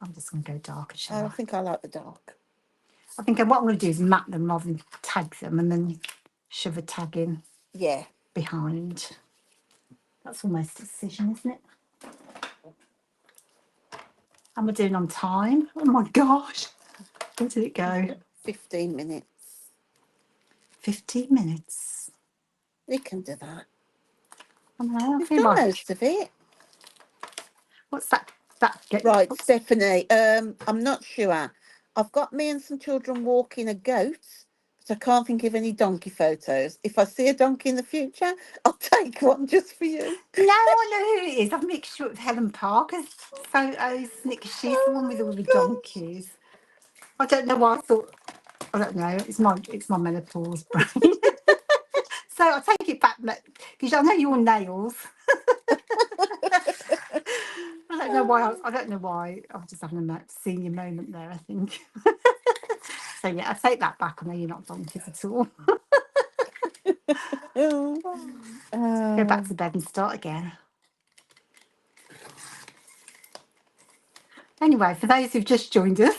I'm just going to go darker, shall I think I like the dark. I think what I'm going to do is map them rather than tag them and then shove a tag in Yeah. behind. That's almost a decision, isn't it? How am I doing on time? Oh my gosh. Where did it go? 15 minutes. 15 minutes. We can do that. I know, I We've feel done like, most of it. what's that? Right, Stephanie, I'm not sure. I've got me and some children walking a goat, but I can't think of any donkey photos. If I see a donkey in the future, I'll take one just for you. No, I know who it is. I've mixed it with Helen Parker's photos. Nick, she's the one with all the donkeys. I don't know why I thought. I don't know. It's my menopause brain. So I'll take it back because I know your nails. I don't know why. I don't know why. I was just having a senior moment there, I think. So yeah, I take that back. I know you're not donkeys at all. Go back to bed and start again. Anyway, for those who've just joined us,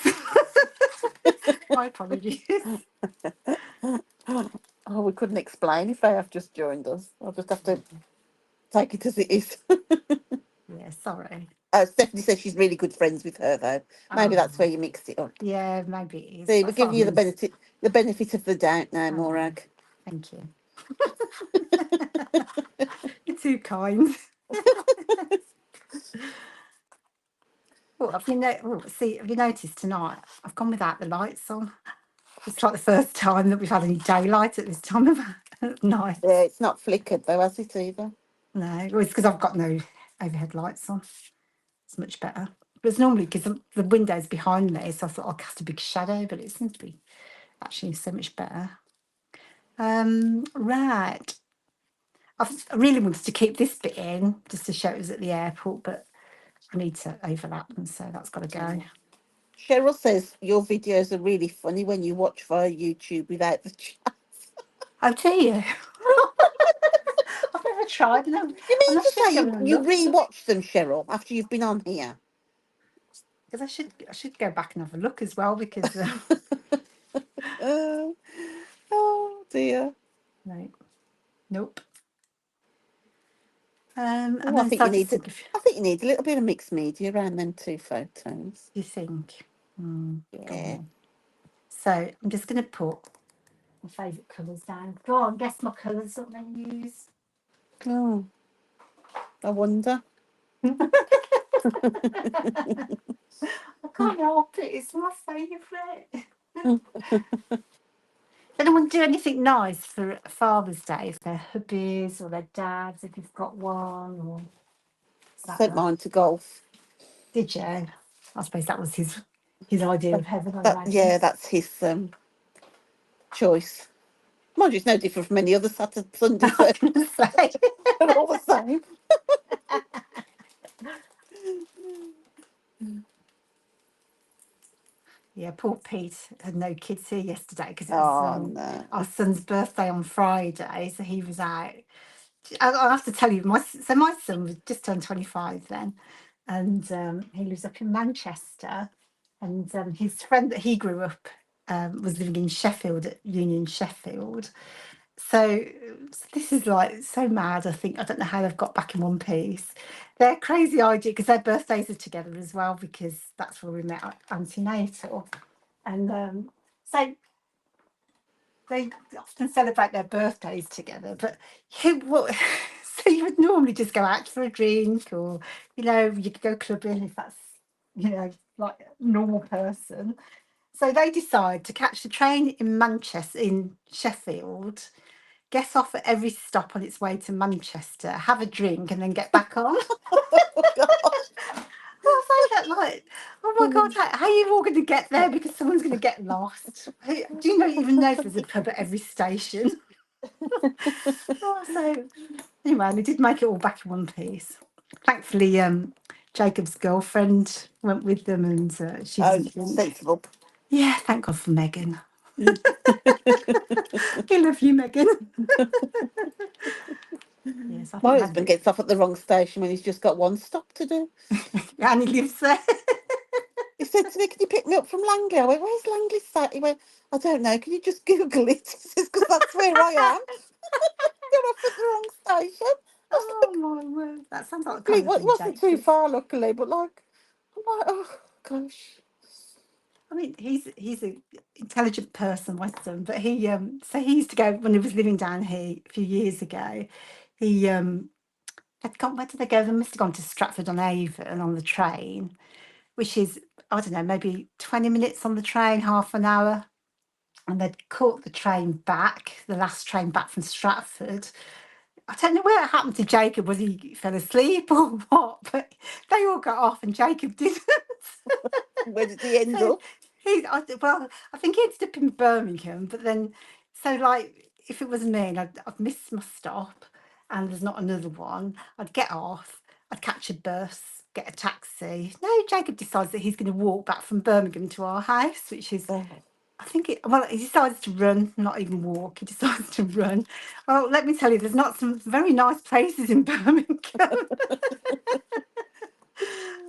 my apologies. Oh, we couldn't explain if they have just joined us. I'll just have to take it as it is. Yeah, sorry. Stephanie says she's really good friends with her, though. Maybe that's where you mixed it up. Yeah, maybe it is. See, we're giving you the benefit of the doubt now, Morag. Thank you. You're too kind. Have you noticed tonight I've gone without the lights on? It's like the first time that we've had any daylight at this time of night. Yeah, it's not flickered though, has it either? No, it's because I've got no overhead lights on. It's much better. But it's normally because the window's behind me, so I thought I'll cast a big shadow, but it seems to be actually so much better. Right. I really wanted to keep this bit in just to show it was at the airport, but I need to overlap them, so that's got to go. Cheryl says your videos are really funny when you watch via YouTube without the chat. Oh, do you? I've never tried them. You mean to say you re-watch them, Cheryl, after you've been on here? Because I should go back and have a look as well because. Oh dear. No. Nope. And I then think you need a little bit of mixed media around them two photos. You think? Yeah. So I'm just going to put my favourite colours down. Go on, guess my colours that they use. Oh, I wonder. I can't help it. It's my favourite. Anyone do anything nice for Father's Day? If their hubbies or their dads, if you've got one, or Sent mine to golf. Did you? I suppose that was his idea of heaven. Yeah, that's his choice. Mind you, it's no different from any other Saturday, Sunday. So they're all the same. Yeah, poor Pete had no kids here yesterday because it was our son's birthday on Friday, so he was out. I'll have to tell you, my son was just turned 25 then, and he lives up in Manchester, and his friend that he grew up was living in Sheffield at Union Sheffield. So this is like so mad. I don't know how they've got back in one piece. Their crazy idea, because their birthdays are together as well, because that's where we met at antenatal. And so they often celebrate their birthdays together. But so you would normally just go out for a drink, or you could go clubbing if that's like a normal person. So they decide to catch the train in Sheffield, get off at every stop on its way to Manchester, have a drink, and then get back on. I was like, oh my God, how are you all going to get there? Because someone's going to get lost. Do you even know if there's a pub at every station? So anyway, they did make it all back in one piece. Thankfully, Jacob's girlfriend went with them, and she Oh, didn't drink. sensible. Yeah, thank God for Megan. Mm. We love you, Megan. Yes, I think My we husband had, gets off at the wrong station when he's just got one stop to do. and he lives there. He said to me, "Can you pick me up from Langley?" I went, "Where's Langley sat?" He went, "I don't know. Can you just Google it?" He says, "Because that's where I am." Got off at the wrong station. I was Oh like, my word, that sounds like the luckily, kind of well, it thing wasn't Jake too does. far, luckily, but like, I'm like, oh gosh. I mean, he's an intelligent person, my son. But so he used to go when he was living down here a few years ago. He had gone. Where did they go? They must have gone to Stratford on Avon on the train, which is, I don't know, maybe 20 minutes on the train, half an hour. And they'd caught the train back, the last train back from Stratford. I don't know what happened to Jacob. Was he fell asleep or what? But they all got off and Jacob didn't. Where did he end So up? well, I think he ended up in Birmingham, but then, so like, if it was me and I'd missed my stop and there's not another one, I'd get off, I'd catch a bus, get a taxi. No, Jacob decides that he's going to walk back from Birmingham to our house, which is, Oh, I think well, he decides to run, not even walk. He decides to run. Well, let me tell you, there's not some very nice places in Birmingham.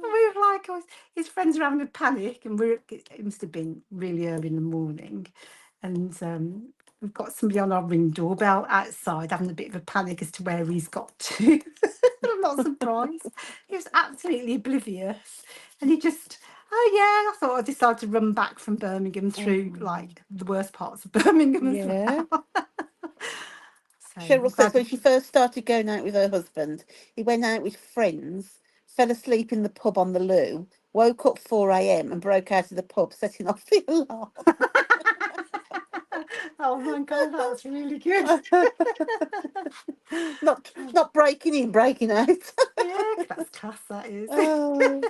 We were like, his friends were having a panic, and it must have been really early in the morning. And we've got somebody on our ring doorbell outside having a bit of a panic as to where he's got to. I'm not surprised. He was absolutely oblivious. And he just, oh yeah, I thought I decided to run back from Birmingham through like the worst parts of Birmingham as yeah. well. So I'm Cheryl says glad. when she first started going out with her husband, he went out with friends, fell asleep in the pub on the loo, woke up 4 a.m. and broke out of the pub, setting off the alarm. Oh my God, that's really good. Not breaking in, breaking out. Yeah, that's class, that is. Oh.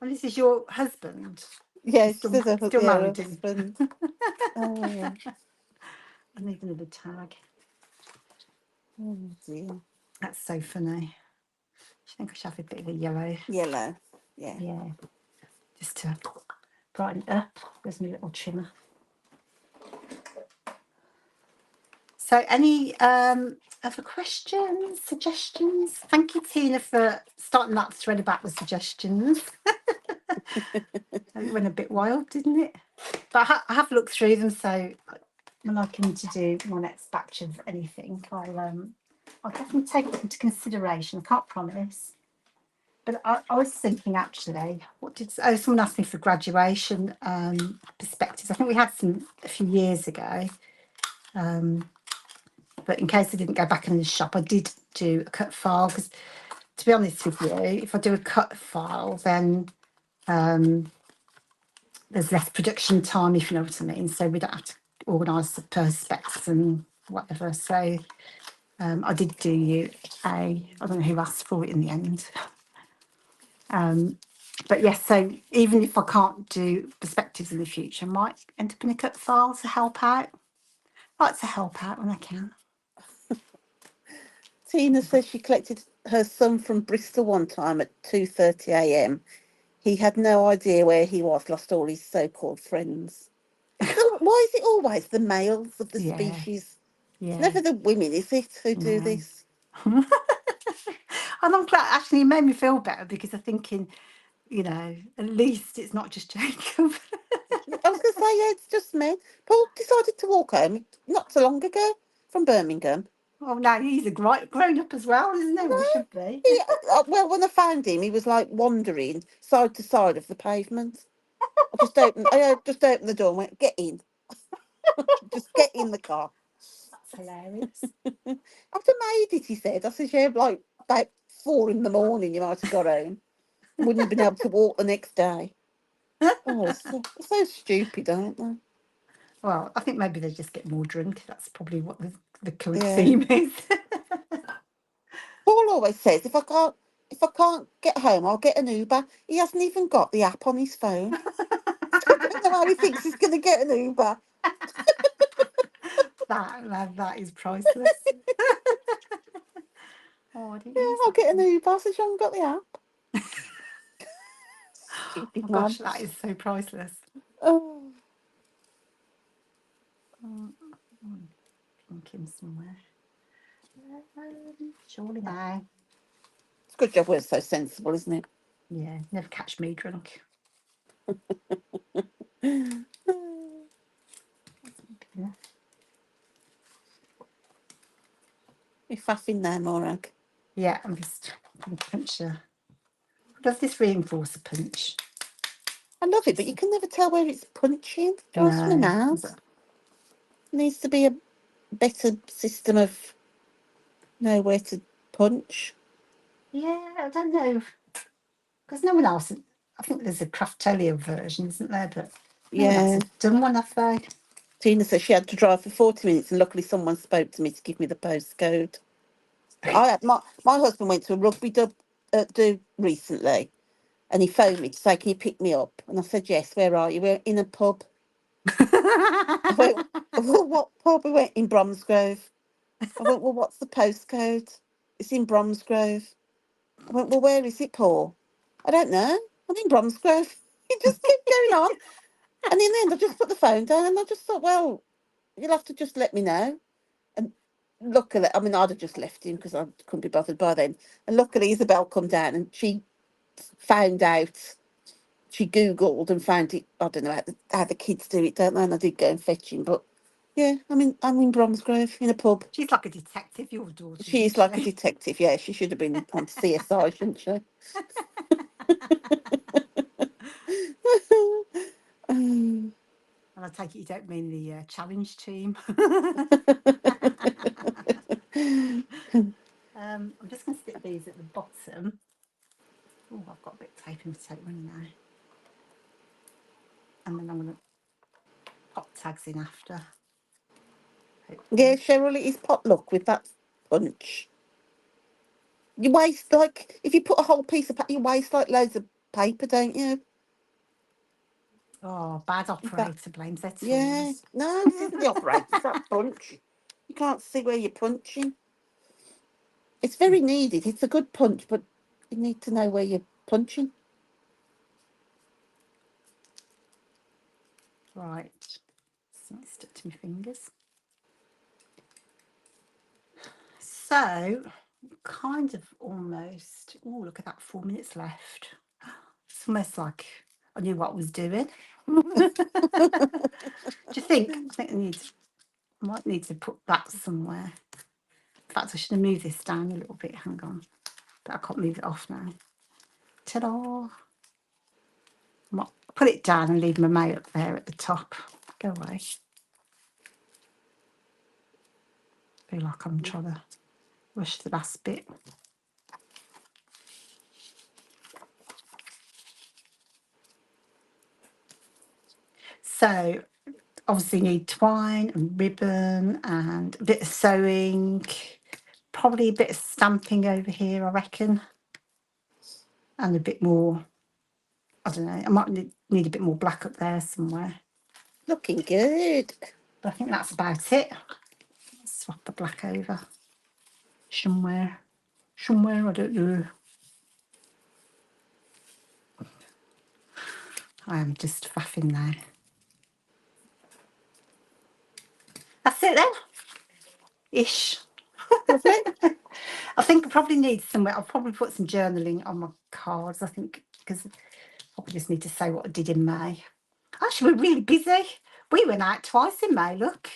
And this is your husband. Yeah, You're she says still her married to him. husband. Oh, I need another tag. oh dear. That's so funny. I think I should have a bit of a yellow. Yellow. Yeah. Yeah, just to brighten it up. There's my little trimmer. So any other questions, suggestions? Thank you, Tina, for starting that thread about the suggestions. It went a bit wild, didn't it? But I have looked through them, so when I come to do my next batch of anything, I'll definitely take it into consideration. I can't promise. But I was thinking actually, someone asked me for graduation perspectives. I think we had some a few years ago. But in case I didn't go back in the shop, I did do a cut file because, to be honest with you, if I do a cut file, then there's less production time, if you know what I mean. So we don't have to organise the perspex and whatever. So I did do you I don't know who asked for it in the end. But yes, so even if I can't do perspectives in the future, I might end up in a cut file to help out. I like to help out when I can. Tina says she collected her son from Bristol one time at 2:30 a.m. He had no idea where he was, lost all his so-called friends. Why is it always the males of the Yeah, species? It's yeah, never the women, is it, who do no. this? And I'm glad, actually, it made me feel better because I'm thinking, at least it's not just Jacob. I was going to say, yeah, it's just me. Paul decided to walk home not so long ago from Birmingham. Oh, now he's a grown up as well, isn't he? Or should be. Well, when I found him, he was like wandering side to side of the pavement. I just opened the door and went, "Get in, just get in the car." That's hilarious. I've made it, he said. I said, "Yeah, like about 4 in the morning, you might have got home. Wouldn't have been able to walk the next day." Oh, so stupid, aren't they? Well, I think maybe they just get more drunk. That's probably what the current Yeah. theme is. Paul always says, if I can't get home, I'll get an Uber. He hasn't even got the app on his phone. I don't know how he thinks he's going to get an Uber. That is priceless. Oh, I didn't Yeah, use I'll that get an one. Uber. I said, you haven't got the app. Oh Stupid gosh, man. that is so priceless. Oh, Mm, Thinking somewhere. Surely now. it's a good job we're so sensible, isn't it? Yeah, never catch me drunk. Yeah. You're faffing there, Morag. Yeah, I'm just puncher. Does this reinforce a punch? I love it, but Just you can never tell where it's punching. Drives me no. mad. Needs to be a better system of know where to punch. Yeah, I don't know. Because no one else, I think there's a Craftolia version, isn't there? But no one else Yeah. has done one, have they? Tina says she had to drive for 40 minutes, and luckily someone spoke to me to give me the postcode. I had my husband went to a rugby do recently, and he phoned me to say, "Can you pick me up?" And I said, "Yes." Where are you? We're in a pub. I went, "Well, what pub?" We went in Bromsgrove. I went, "Well, what's the postcode?" It's in Bromsgrove. I went, "Well, where is it, Paul?" "I don't know. I'm in Bromsgrove." He just kept going on, and in the end, I just put the phone down, and I just thought, "Well, you'll have to just let me know." And luckily, I mean, I'd have just left him because I couldn't be bothered by then. And luckily, Isabel come down and she found out. She Googled and found it. I don't know how the kids do it, don't they? And I did go and fetch him. But yeah, I'm in Bromsgrove in a pub. She's like a detective, your daughter, She isn't is like a she? detective. Yeah, she should have been on CSI, shouldn't she? Um, And I take it you don't mean the challenge team. I'm just going to stick these at the bottom. Oh, I've got a bit of taping to take one now. And then I'm going to pop tags in after. yeah, Hopefully. Cheryl, it is potluck with that punch. You waste like if you put a whole piece of paper, you waste like loads of paper, don't you? Oh, bad Is that operator blames their yeah? tools. No, this isn't the operator. It's that punch. You can't see where you're punching. It's very needed. It's a good punch, but you need to know where you're punching. Right. Something stuck to my fingers. So, kind of almost. Oh, look at that, 4 minutes left. It's almost like I knew what I was doing. Do you think? I think I might need to put that somewhere. In fact, I should have moved this down a little bit. Hang on. But I can't move it off now. Ta-da. I might put it down and leave my mail up there at the top. Go away. Feel like I'm trying to rush the last bit. So obviously need twine and ribbon and a bit of sewing, probably a bit of stamping over here, I reckon, and a bit more. I don't know. I might need a bit more black up there somewhere, Looking good. but I think that's about it. Swap the black over somewhere. Somewhere, I don't know. I am just faffing now. That's it then. Ish. Lovely. I think I probably need somewhere. I'll probably put some journaling on my cards. I think because I probably just need to say what I did in May. Actually, we're really busy. We went out twice in May. Look,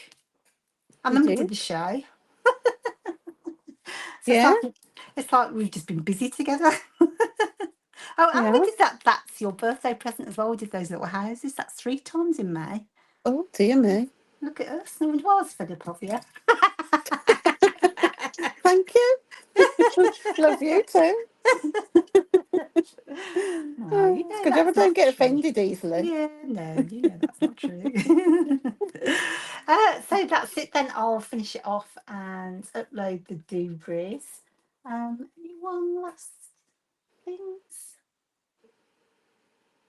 and You then we did did? the show. So Yeah. it's like we've just been busy together. Oh, and we Yeah. did that. That's your birthday present as well. We did those little houses. That's 3 times in May. Oh dear me. Look at us. No wonder I was fed up of you. Thank you. Love you too. No, Oh, you it's know good. I that's don't not get true. offended easily. Yeah, no, you know that's not true. So that's it then. I'll finish it off and upload the debris. Any one last things?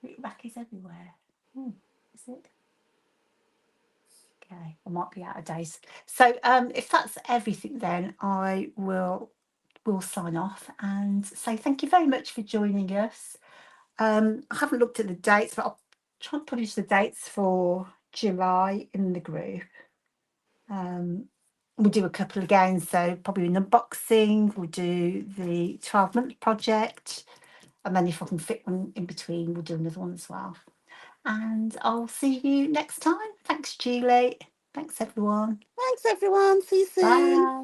Root rack is everywhere. Is it? Okay, I might be out of days. So if that's everything, then I will we'll sign off and say thank you very much for joining us. I haven't looked at the dates, but I'll try and publish the dates for July in the group. We'll do a couple again, so probably an unboxing, we'll do the 12-month project, and then if I can fit one in between, we'll do another one as well. And I'll see you next time. Thanks, Julie. Thanks, everyone. Thanks, everyone. See you soon. Bye.